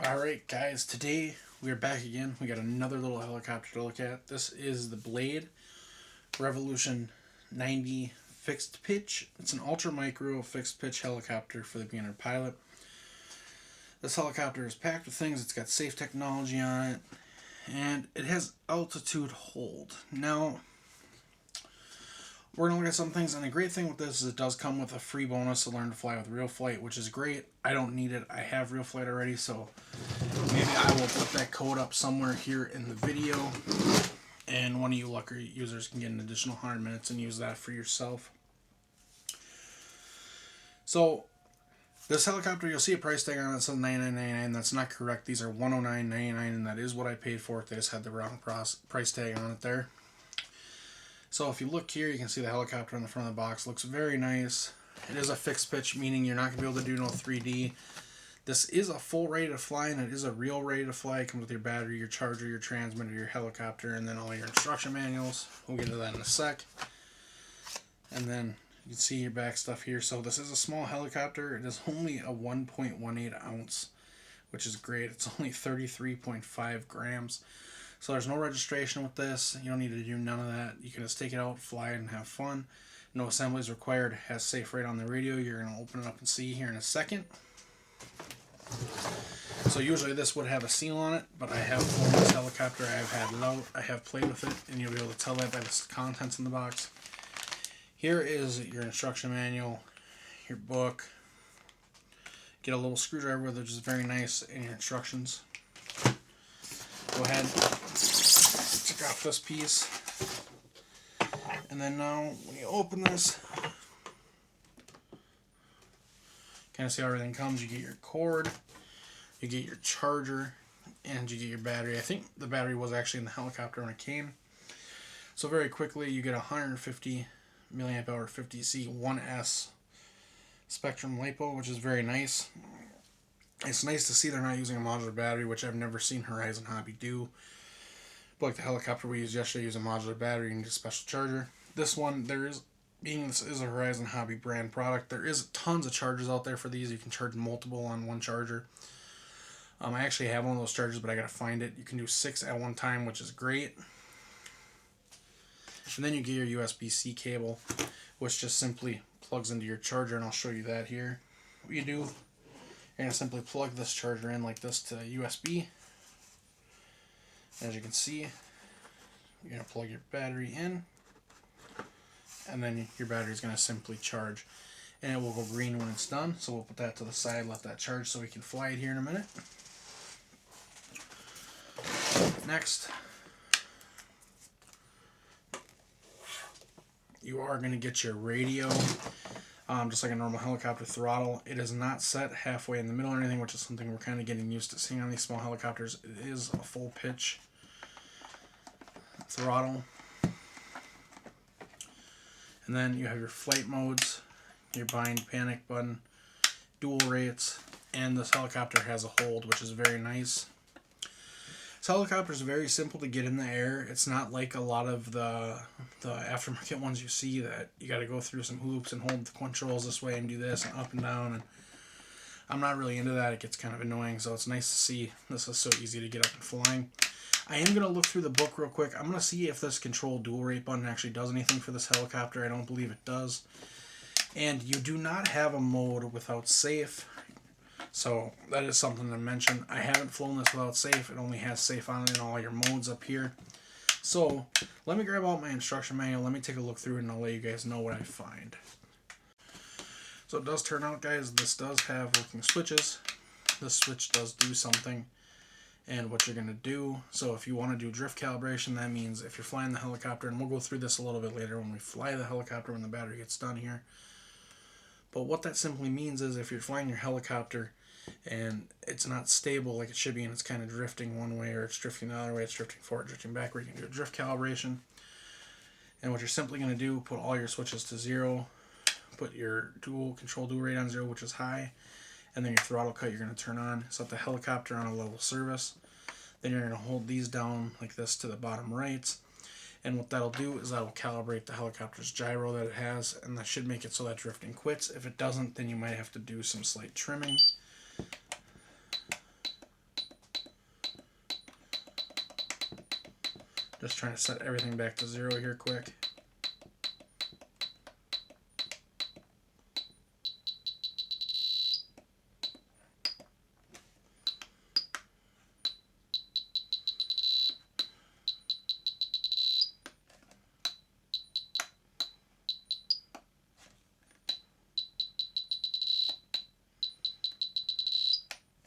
Alright guys, today we are back again. We got another little helicopter to look at. This is the Blade Revolution 90 fixed pitch. It's an ultra micro fixed pitch helicopter for the beginner pilot. This helicopter is packed with things. It's got safe technology on it, and it has altitude hold. Now, we're going to look at some things, and the great thing with this is it does come with a free bonus to learn to fly with Real Flight, which is great. I don't need it. I have Real Flight already, so maybe I will put that code up somewhere here in the video, and one of you lucky users can get an additional 100 minutes and use that for yourself. So, this helicopter, you'll see a price tag on it that says $99.99. That's not correct. These are $109.99, and that is what I paid for it. They just had the wrong price tag on it there. So if you look here, you can see the helicopter on the front of the box. Looks very nice. It is a fixed pitch, meaning you're not going to be able to do no 3D. This is a full ready to fly, and it is a real ready to fly. It comes with your battery, your charger, your transmitter, your helicopter, and then all your instruction manuals. We'll get to that in a sec. And then you can see your back stuff here. So this is a small helicopter. It is only a 1.18 ounce, which is great. It's only 33.5 grams. So there's no registration with this. You don't need to do none of that. You can just take it out, fly it, and have fun. No assemblies required. It has safe rate on the radio. You're going to open it up and see here in a second. So usually this would have a seal on it, but I have flown this helicopter. I have had it out. I have played with it, and you'll be able to tell that by the contents in the box. Here is your instruction manual, your book. Get a little screwdriver with it, which is very nice, and your instructions. Go ahead, take off this piece, and then now when you open this, kind of see how everything comes. You get your cord, you get your charger, and you get your battery. I think the battery was actually in the helicopter when it came. So very quickly, you get a 150 milliamp hour 50C 1S Spectrum LiPo, which is very nice. It's nice to see they're not using a modular battery, which I've never seen Horizon Hobby do. But like the helicopter we used yesterday, use a modular battery and a special charger. This one, being this is a Horizon Hobby brand product, there is tons of chargers out there for these. You can charge multiple on one charger. I actually have one of those chargers, but I gotta find it. You can do 6 at one time, which is great. And then you get your USB-C cable, which just simply plugs into your charger, and I'll show you that here. What you do, you're going to simply plug this charger in like this to USB. As you can see, you're going to plug your battery in, and then your battery is going to simply charge, and it will go green when it's done. So we'll put that to the side, let that charge so we can fly it here in a minute. Next, you are going to get your radio. Just like a normal helicopter throttle. It is not set halfway in the middle or anything, which is something we're kind of getting used to seeing on these small helicopters. It is a full pitch throttle. And then you have your flight modes, your bind panic button, dual rates, and this helicopter has a hold, which is very nice. This helicopter is very simple to get in the air. It's not like a lot of the aftermarket ones you see that you got to go through some hoops and hold the controls this way and do this and up and down. And I'm not really into that. It gets kind of annoying. So it's nice to see this is so easy to get up and flying. I am going to look through the book real quick. I'm going to see if this control dual rate button actually does anything for this helicopter. I don't believe it does. And you do not have a mode without safe. So that is something to mention. I haven't flown this without safe. It only has safe on it in all your modes up here. So let me grab out my instruction manual. Let me take a look through it, and I'll let you guys know what I find. So it does turn out, guys, this does have working switches. This switch does do something. And what you're going to do, so if you want to do drift calibration, that means if you're flying the helicopter, and we'll go through this a little bit later when we fly the helicopter when the battery gets done here. But what that simply means is if you're flying your helicopter and it's not stable like it should be, and it's kind of drifting one way or it's drifting the other way, it's drifting forward, drifting backward, you can do a drift calibration. And what you're simply going to do, put all your switches to 0, put your dual rate on 0, which is high, and then your throttle cut you're going to turn on, set the helicopter on a level service. Then you're going to hold these down like this to the bottom right. And what that'll do is that'll calibrate the helicopter's gyro that it has, and that should make it so that drifting quits. If it doesn't, then you might have to do some slight trimming. Just trying to set everything back to 0 here quick.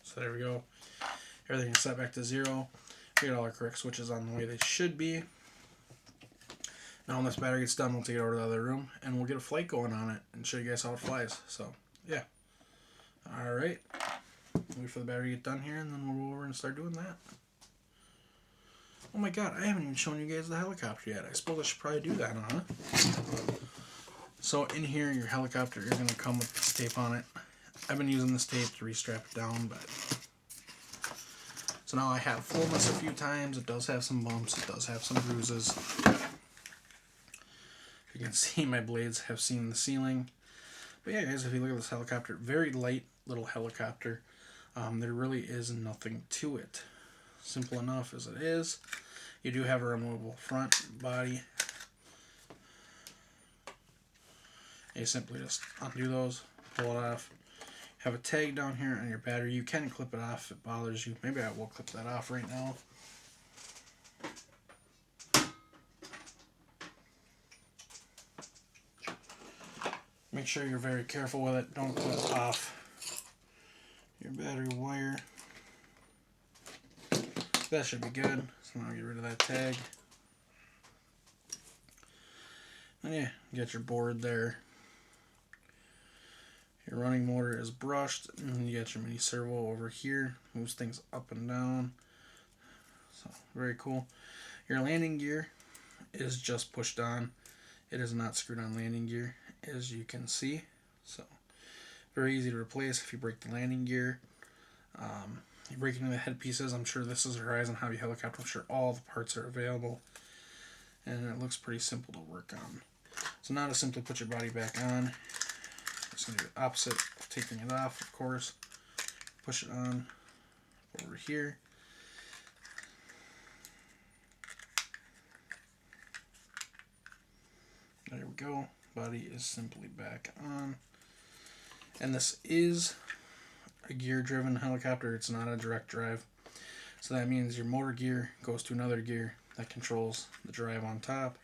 So there we go. Everything is set back to 0. We got all our correct switches on the way they should be. Now when this battery gets done, we'll take it over to the other room and we'll get a flight going on it and show you guys how it flies. So yeah. Alright. Wait for the battery to get done here and then we'll go over and start doing that. Oh my god, I haven't even shown you guys the helicopter yet. I suppose I should probably do that, huh? So in here, your helicopter is going to come with this tape on it. I've been using this tape to restrap it down, but... So now I have flown this a few times. It does have some bumps. It does have some bruises. You can see my blades have seen the ceiling. But yeah, guys, if you look at this helicopter, very light little helicopter. There really is nothing to it. Simple enough as it is. You do have a removable front body. You simply just undo those, pull it off. Have a tag down here on your battery. You can clip it off if it bothers you. Maybe I will clip that off right now. Make sure you're very careful with it. Don't clip off your battery wire. That should be good. So now get rid of that tag. And yeah, get your board there. Your running motor is brushed, and you got your mini servo over here. Moves things up and down. So very cool. Your landing gear is just pushed on. It is not screwed on landing gear, as you can see. So very easy to replace if you break the landing gear. You break into the head pieces. I'm sure this is a Horizon Hobby helicopter. I'm sure all the parts are available, and it looks pretty simple to work on. So now to simply put your body back on, just going to do the opposite of taking it off, of course. Push it on over here. There we go. Body is simply back on. And this is a gear-driven helicopter. It's not a direct drive. So that means your motor gear goes to another gear that controls the drive on top.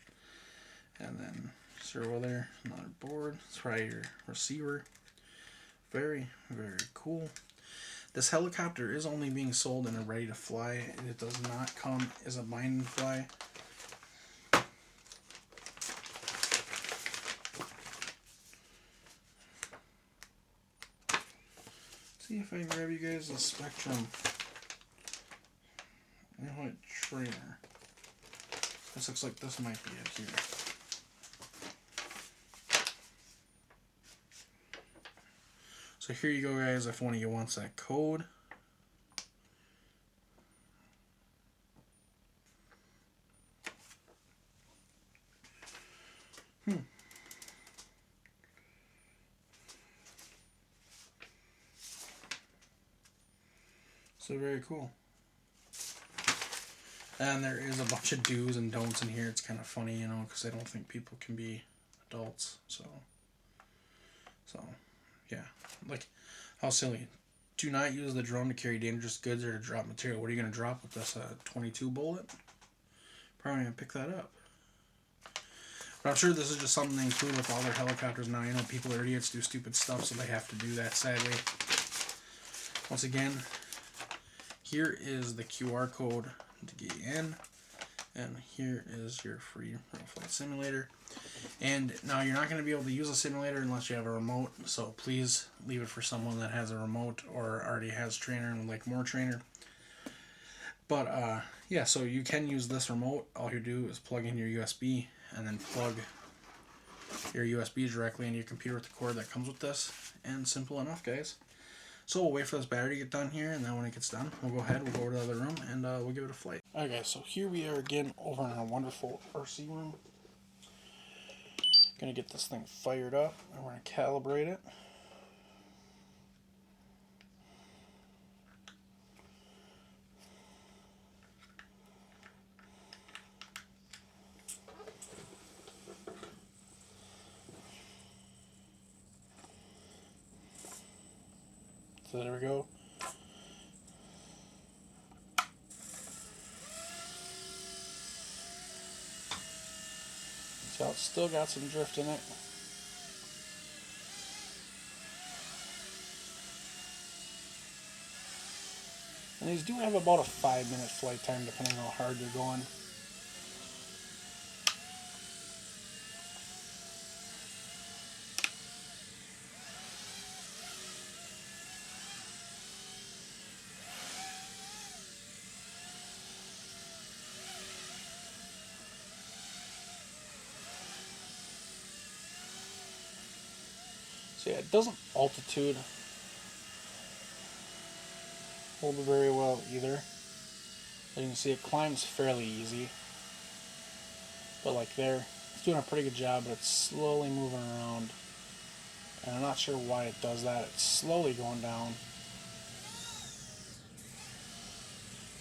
And then servo there, another board. It's probably your receiver. Very, very cool. This helicopter is only being sold in a ready to fly, and it does not come as a bind and fly. See if I can grab you guys a Spectrum. What trainer? This looks like this might be it here. So here you go, guys, if one of you wants that code. So very cool. And there is a bunch of do's and don'ts in here. It's kind of funny, you know, because I don't think people can be adults. So yeah, like, how silly. Do not use the drone to carry dangerous goods or to drop material. What are you going to drop with this? A 22 bullet? Probably going to pick that up. But I'm sure this is just something they include with all their helicopters now. You know, people are idiots, do stupid stuff, so they have to do that, sadly. Once again, here is the QR code to get in. And here is your free real flight simulator. And now you're not going to be able to use a simulator unless you have a remote, so please leave it for someone that has a remote or already has trainer and would like more trainer. But yeah, so you can use this remote. All you do is plug in your USB and then plug your USB directly into your computer with the cord that comes with this. And simple enough, guys. So we'll wait for this battery to get done here, and then when it gets done, we'll go ahead, we'll go over to the other room, and we'll give it a flight. Alright guys, so here we are again over in our wonderful RC room. Gonna get this thing fired up, and we're gonna calibrate it. So there we go. So it's still got some drift in it. And these do have about a 5-minute flight time depending on how hard you're going. So yeah, it doesn't altitude hold very well either. As you can see, it climbs fairly easy. But like there, it's doing a pretty good job, but it's slowly moving around. And I'm not sure why it does that. It's slowly going down.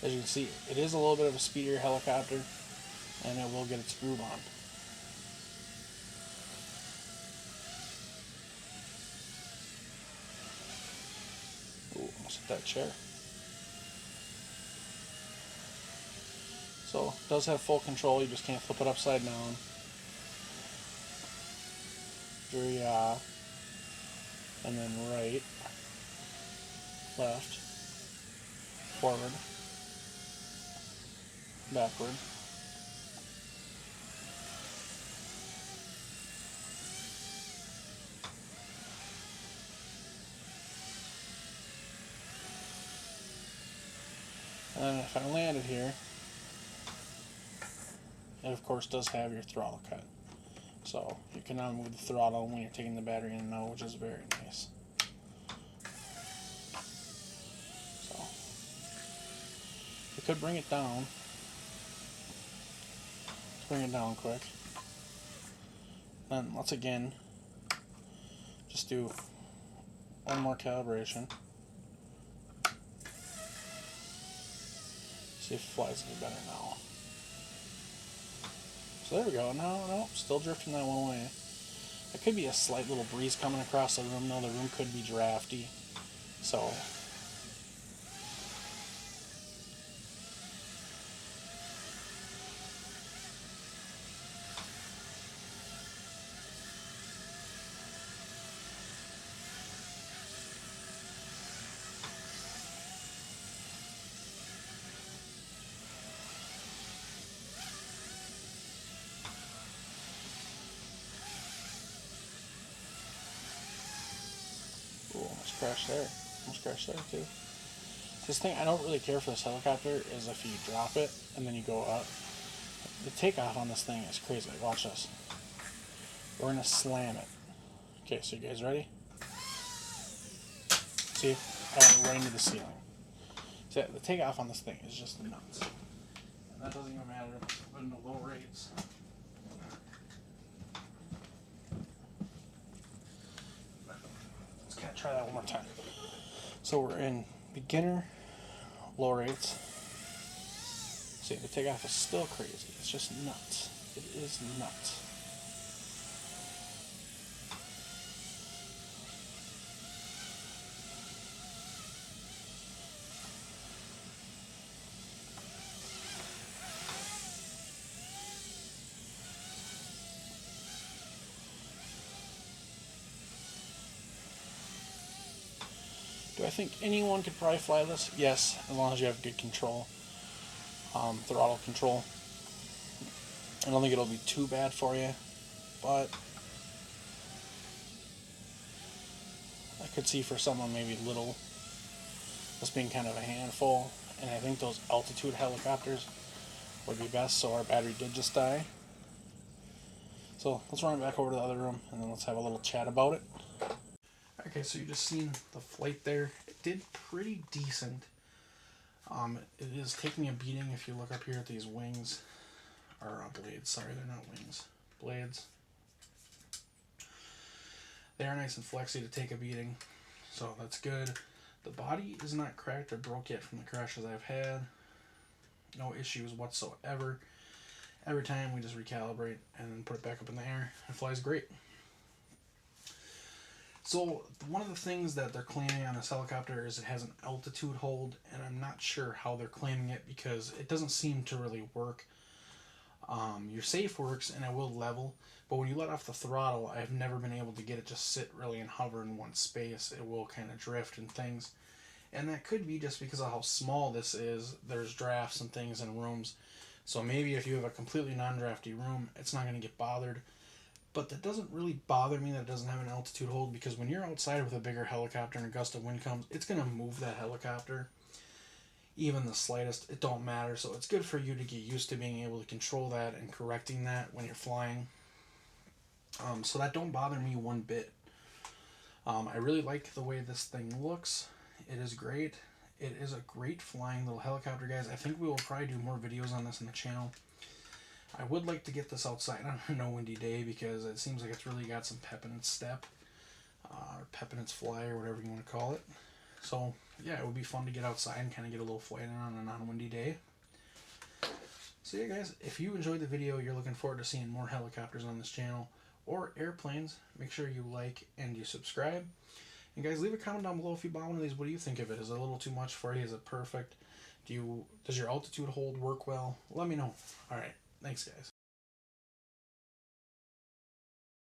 As you can see, it is a little bit of a speedier helicopter, and it will get its groove on. Ooh, almost hit that chair. So, it does have full control, you just can't flip it upside down. And then right, left, forward, backward. And then if I landed here, it of course does have your throttle cut. So you can now move the throttle when you're taking the battery in and out, which is very nice. So you could bring it down. Let's bring it down quick. Then let's again just do one more calibration. See if it flies any better now. So there we go. No, still drifting that one way. There could be a slight little breeze coming across the room, though. The room could be drafty. So ooh, almost crashed there. Almost crashed there too. This thing, I don't really care for this helicopter, is if you drop it and then you go up. The takeoff on this thing is crazy. Watch this. We're going to slam it. Okay, so you guys ready? See? I went right into the ceiling. So the takeoff on this thing is just nuts. And that doesn't even matter if it's put into low rates. Let's kind of try that one more time. So we're in beginner, low rates. See, the takeoff is still crazy. It's just nuts. It is nuts. Do I think anyone could probably fly this? Yes, as long as you have good control, throttle control. I don't think it'll be too bad for you, but I could see for someone maybe little, this being kind of a handful, and I think those altitude helicopters would be best, so our battery did just die. So let's run it back over to the other room, and then let's have a little chat about it. Okay, so you just seen the flight there. It did pretty decent. It is taking a beating if you look up here at these wings, or blades, sorry, they're not wings, blades. They are nice and flexy to take a beating, so that's good. The body is not cracked or broke yet from the crashes I've had. No issues whatsoever. Every time we just recalibrate and then put it back up in the air. It flies great. So one of the things that they're claiming on this helicopter is it has an altitude hold, and I'm not sure how they're claiming it because it doesn't seem to really work. Your safe works and it will level, but when you let off the throttle, I've never been able to get it just sit really and hover in one space. It will kind of drift and things. And that could be just because of how small this is. There's drafts and things in rooms. So maybe if you have a completely non-drafty room, it's not going to get bothered. But that doesn't really bother me that it doesn't have an altitude hold, because when you're outside with a bigger helicopter and a gust of wind comes, it's going to move that helicopter. Even the slightest, it don't matter. So it's good for you to get used to being able to control that and correcting that when you're flying. So that don't bother me one bit. I really like the way this thing looks. It is great. It is a great flying little helicopter, guys. I think we will probably do more videos on this in the channel. I would like to get this outside on a no windy day because it seems like it's really got some pep in its step, or pep in its fly, or whatever you want to call it. So yeah, it would be fun to get outside and kind of get a little flight in on a non-windy day. So yeah, guys, if you enjoyed the video, you're looking forward to seeing more helicopters on this channel or airplanes, make sure you like and you subscribe. And guys, leave a comment down below if you bought one of these. What do you think of it? Is it a little too much for you? Is it perfect? Does your altitude hold work well? Let me know. All right. Thanks, guys.